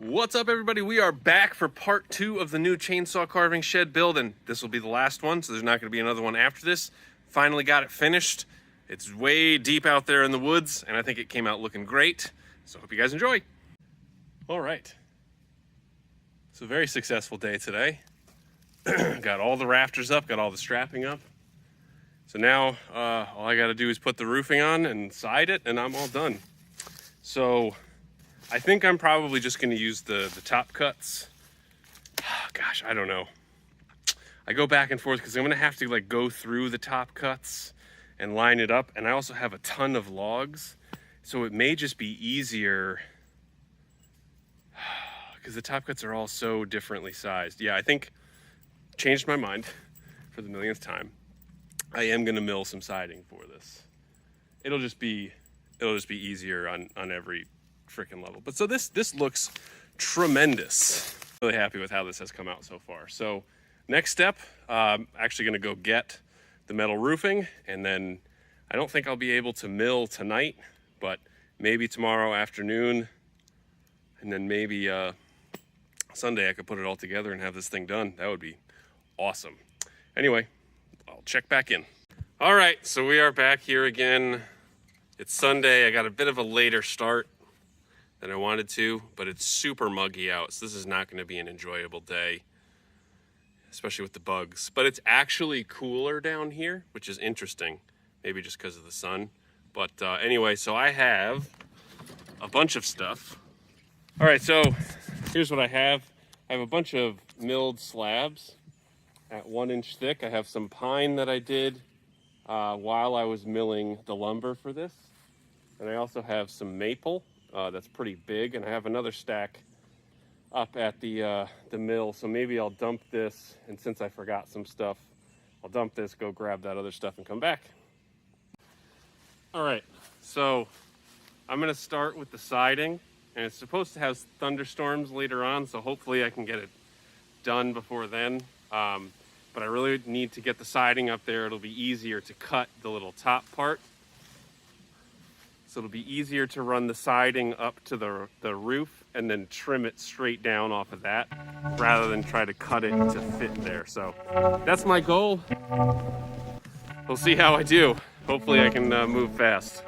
What's up, everybody? We are back for part 2 of the new chainsaw carving shed build, and this will be the last one, so there's not going to be another one after this. Finally got it finished. It's way deep out there in the woods, and I think it came out looking great, so hope you guys enjoy. All right. It's a very successful day today. Got all the rafters up, got all the strapping up. So now all I got to do is put the roofing on and side it, and I'm all done. So I think I'm probably just going to use the top cuts. Gosh, I don't know. I go back and forth because I'm going to have to like go through the top cuts and line it up. And I also have a ton of logs. So it may just be easier because the top cuts are all so differently sized. Yeah, I think changed my mind for the millionth time. I am going to mill some siding for this. It'll just be easier on every freaking level. But so this looks tremendous. Really happy with how this has come out so far. So next step, actually gonna go get the metal roofing, and then I don't think I'll be able to mill tonight, but maybe tomorrow afternoon, and then maybe Sunday I could put it all together and have this thing done. That would be awesome. Anyway, I'll check back in. All right, so we are back here again. It's Sunday. I got a bit of a later start than I wanted to, but it's super muggy out, so this is not going to be an enjoyable day, especially with the bugs. But it's actually cooler down here, which is interesting, maybe just because of the sun. But anyway, so I have a bunch of stuff. All right, so here's what I have. I have a bunch of milled slabs at 1 inch thick. I have some pine that I did while I was milling the lumber for this. And I also have some maple. That's pretty big, and I have another stack up at the mill, so maybe I'll dump this, and since I forgot some stuff, I'll dump this, go grab that other stuff, and come back. All right, so I'm gonna start with the siding, and it's supposed to have thunderstorms later on, so hopefully I can get it done before then, but I really need to get the siding up there. It'll be easier to cut the little top part. So it'll be easier to run the siding up to the roof and then trim it straight down off of that rather than try to cut it to fit there. So that's my goal. We'll see how I do. Hopefully I can move fast.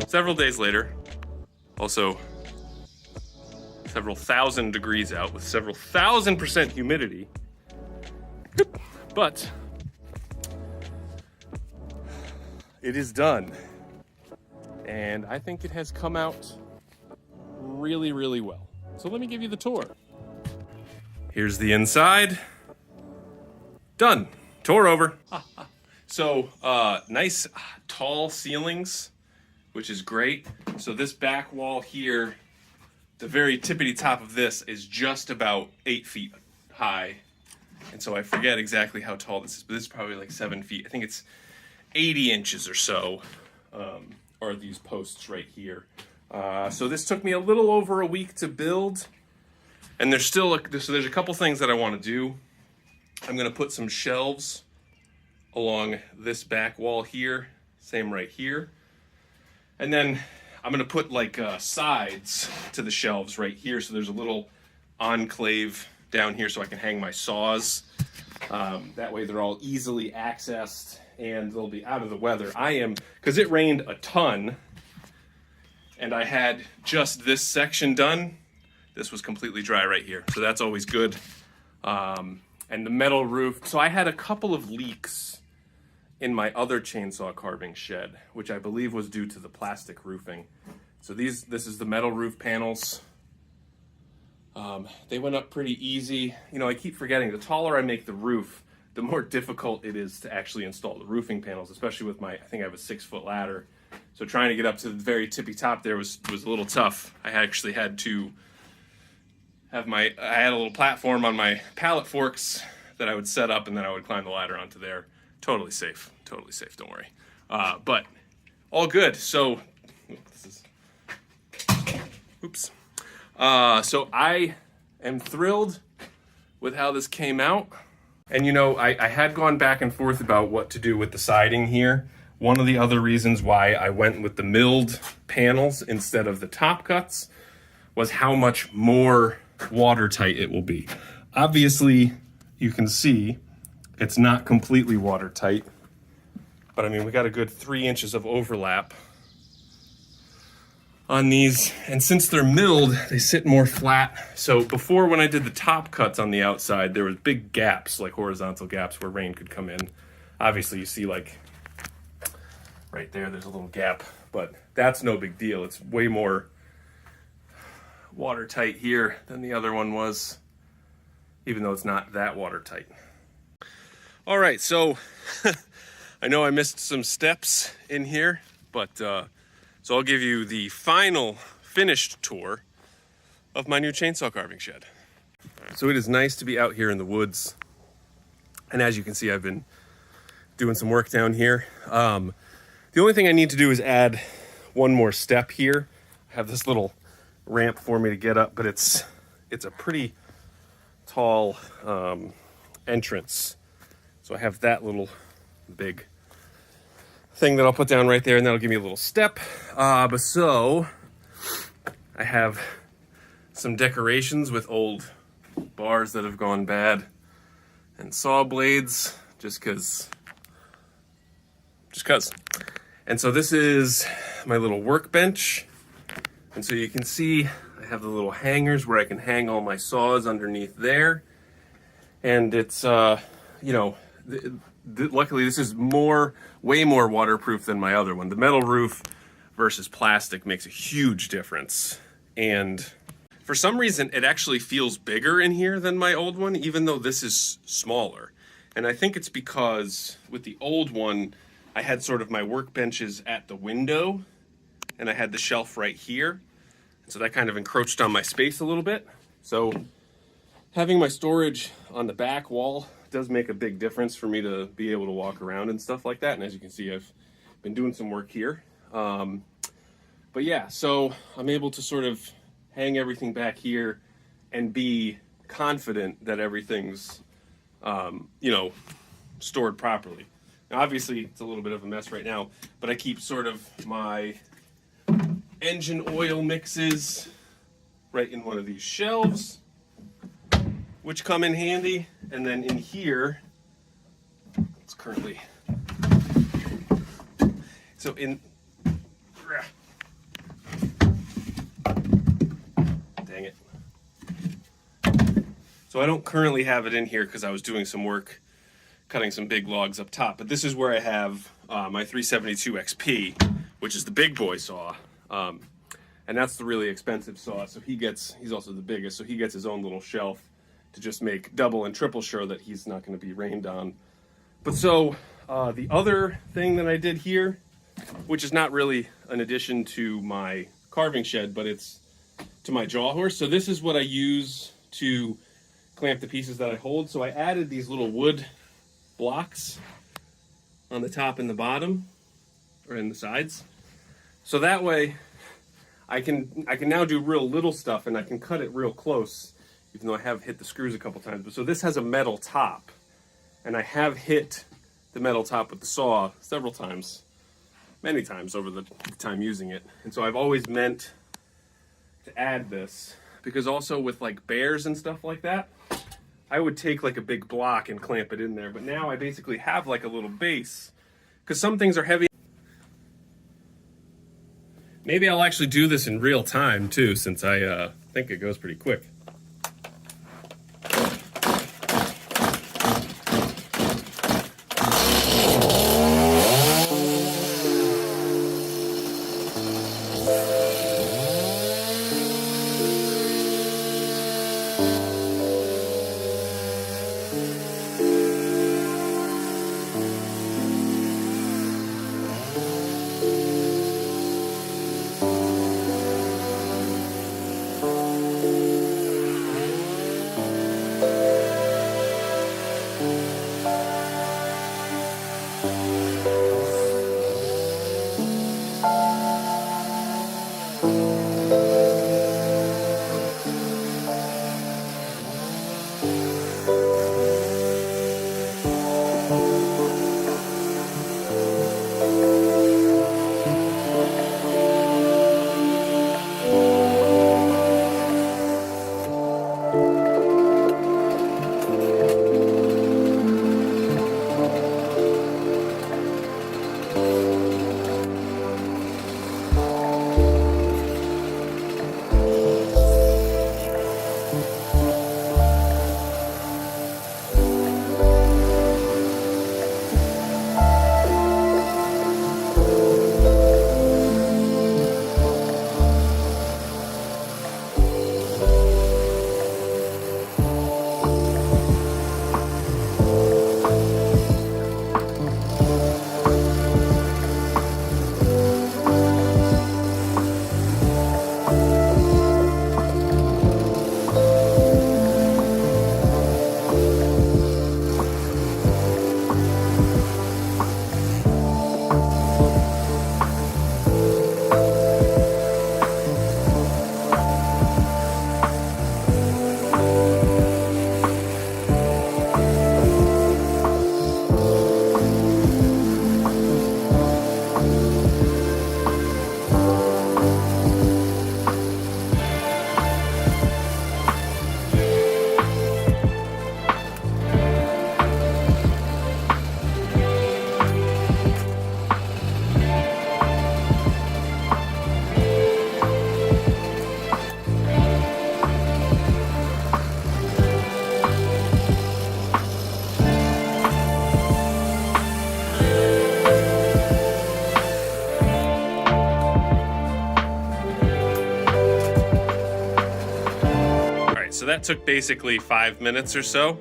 Several days later, also several thousand degrees out with several 1,000% humidity, but it is done. And I think it has come out really, really well. So let me give you the tour. Here's the inside. Done. Tour over. So nice tall ceilings, which is great. So this back wall here, the very tippity top of this is just about 8 feet high. And so I forget exactly how tall this is, but this is probably like 7 feet. I think it's 80 inches or so, are these posts right here. So this took me a little over a week to build. And there's still, so there's a couple things that I wanna do. I'm gonna put some shelves along this back wall here, same right here. And then I'm gonna put like sides to the shelves right here. So there's a little enclave down here so I can hang my saws. That way they're all easily accessed and they'll be out of the weather. Because it rained a ton and I had just this section done. This was completely dry right here. So that's always good. And the metal roof. So I had a couple of leaks in my other chainsaw carving shed, which I believe was due to the plastic roofing. So this is the metal roof panels. They went up pretty easy. You know, I keep forgetting, the taller I make the roof, the more difficult it is to actually install the roofing panels, especially with I think I have a 6-foot ladder. So trying to get up to the very tippy top there was a little tough. I actually had to have I had a little platform on my pallet forks that I would set up, and then I would climb the ladder onto there. Totally safe, don't worry. But all good. So, oops. So I am thrilled with how this came out. And you know, I had gone back and forth about what to do with the siding here. One of the other reasons why I went with the milled panels instead of the top cuts was how much more watertight it will be. Obviously, you can see it's not completely watertight, but I mean, we got a good 3 inches of overlap on these, and since they're milled, they sit more flat. So before, when I did the top cuts on the outside, there was big gaps, like horizontal gaps where rain could come in. Obviously, you see like right there's a little gap, but that's no big deal. It's way more watertight here than the other one was, even though it's not that watertight. All right, so I know I missed some steps in here, but so I'll give you the final finished tour of my new chainsaw carving shed. So it is nice to be out here in the woods, and as you can see, I've been doing some work down here. The only thing I need to do is add one more step here. I have this little ramp for me to get up, but it's a pretty tall entrance. So I have that little big thing that I'll put down right there, and that'll give me a little step. But so I have some decorations with old bars that have gone bad and saw blades, just cause. And so this is my little workbench. And so you can see I have the little hangers where I can hang all my saws underneath there. And it's, you know, luckily this is way more waterproof than my other one. The metal roof versus plastic makes a huge difference. And for some reason, it actually feels bigger in here than my old one, even though this is smaller. And I think it's because with the old one, I had sort of my workbenches at the window, and I had the shelf right here. So that kind of encroached on my space a little bit. So having my storage on the back wall does make a big difference for me to be able to walk around and stuff like that. And as you can see, I've been doing some work here. But yeah, so I'm able to sort of hang everything back here and be confident that everything's, you know, stored properly. Now, obviously, it's a little bit of a mess right now, but I keep sort of my engine oil mixes right in one of these shelves, which come in handy. And then in here, it's currently, so in, dang it. So I don't currently have it in here because I was doing some work cutting some big logs up top, but this is where I have my 372 XP, which is the big boy saw. And that's the really expensive saw. So he's also the biggest, so he gets his own little shelf to just make double and triple sure that he's not going to be rained on. But so the other thing that I did here, which is not really an addition to my carving shed, but it's to my jaw horse. So this is what I use to clamp the pieces that I hold. So I added these little wood blocks on the top and the bottom, or in the sides. So that way I can now do real little stuff, and I can cut it real close, even though I have hit the screws a couple times. But so this has a metal top, and I have hit the metal top with the saw several times, many times over the time using it. And so I've always meant to add this, because also with like bears and stuff like that, I would take like a big block and clamp it in there. But now I basically have like a little base, because some things are heavy. Maybe I'll actually do this in real time too, since I think it goes pretty quick. So that took basically 5 minutes or so,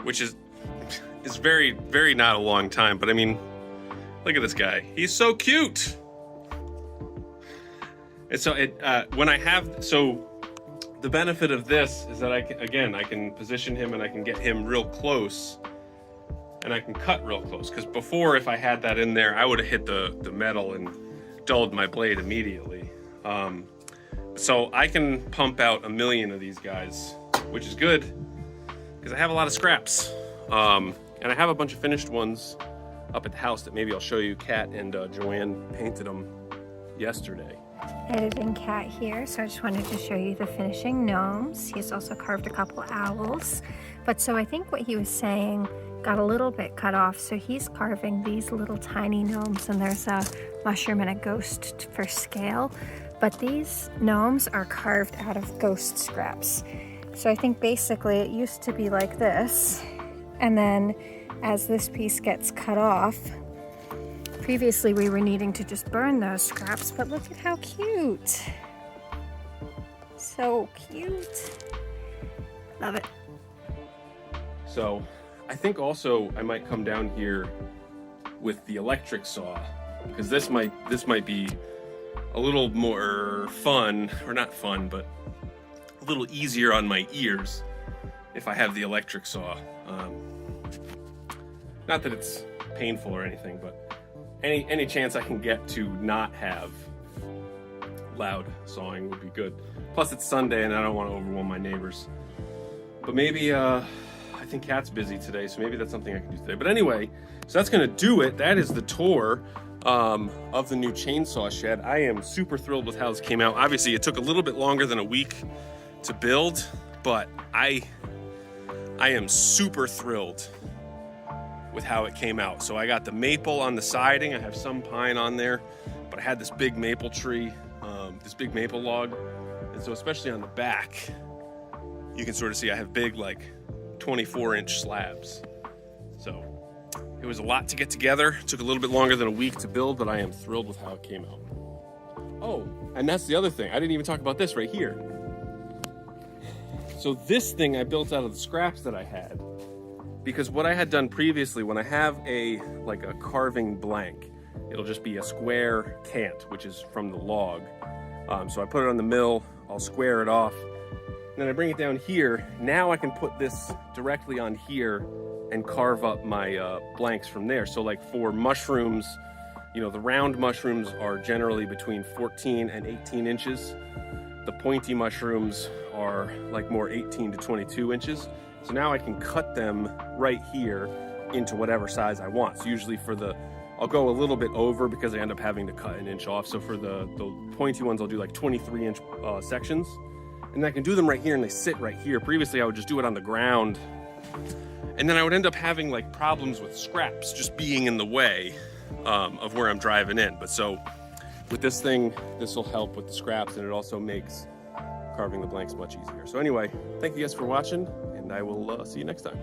which is very, very not a long time. But I mean, look at this guy. He's so cute. And so the benefit of this is that I can position him and I can get him real close and I can cut real close. Because before, if I had that in there, I would have hit the metal and dulled my blade immediately. So I can pump out 1 million of these guys, which is good because I have a lot of scraps. And I have a bunch of finished ones up at the house that maybe I'll show you. Kat and Joanne painted them yesterday. Editing Kat here, so I just wanted to show you the finishing gnomes. He's also carved a couple owls. But so I think what he was saying got a little bit cut off, so he's carving these little tiny gnomes, and there's a mushroom and a ghost for scale. But these gnomes are carved out of ghost scraps. So I think basically it used to be like this, and then as this piece gets cut off, previously we were needing to just burn those scraps, but look at how cute. So cute. Love it. So I think also I might come down here with the electric saw, because this might be a little more fun, or not fun, but a little easier on my ears if I have the electric saw. Not that it's painful or anything, but any chance I can get to not have loud sawing would be good. Plus it's Sunday and I don't want to overwhelm my neighbors. But maybe, I think Kat's busy today, so maybe that's something I can do today. But anyway, so that's gonna do it. That is the tour of the new chainsaw shed. I am super thrilled with how this came out. Obviously it took a little bit longer than a week to build, but I am super thrilled with how it came out. So I got the maple on the siding. I have some pine on there, but I had this big maple tree, this big maple log. And so especially on the back, you can sort of see I have big, like 24-inch slabs. So it was a lot to get together. It took a little bit longer than a week to build, but I am thrilled with how it came out. Oh, and that's the other thing. I didn't even talk about this right here. So this thing I built out of the scraps that I had, because what I had done previously, when I have a carving blank, it'll just be a square cant, which is from the log. So I put it on the mill, I'll square it off, and then I bring it down here. Now I can put this directly on here and carve up my blanks from there. So like for mushrooms, you know, the round mushrooms are generally between 14 and 18 inches. The pointy mushrooms are like more 18 to 22 inches. So now I can cut them right here into whatever size I want. So usually I'll go a little bit over because I end up having to cut an inch off. So for the pointy ones, I'll do like 23-inch sections. And I can do them right here and they sit right here. Previously, I would just do it on the ground. And then I would end up having like problems with scraps just being in the way of where I'm driving in. But so with this thing, this will help with the scraps, and it also makes carving the blanks much easier. So anyway, thank you guys for watching, and I will see you next time.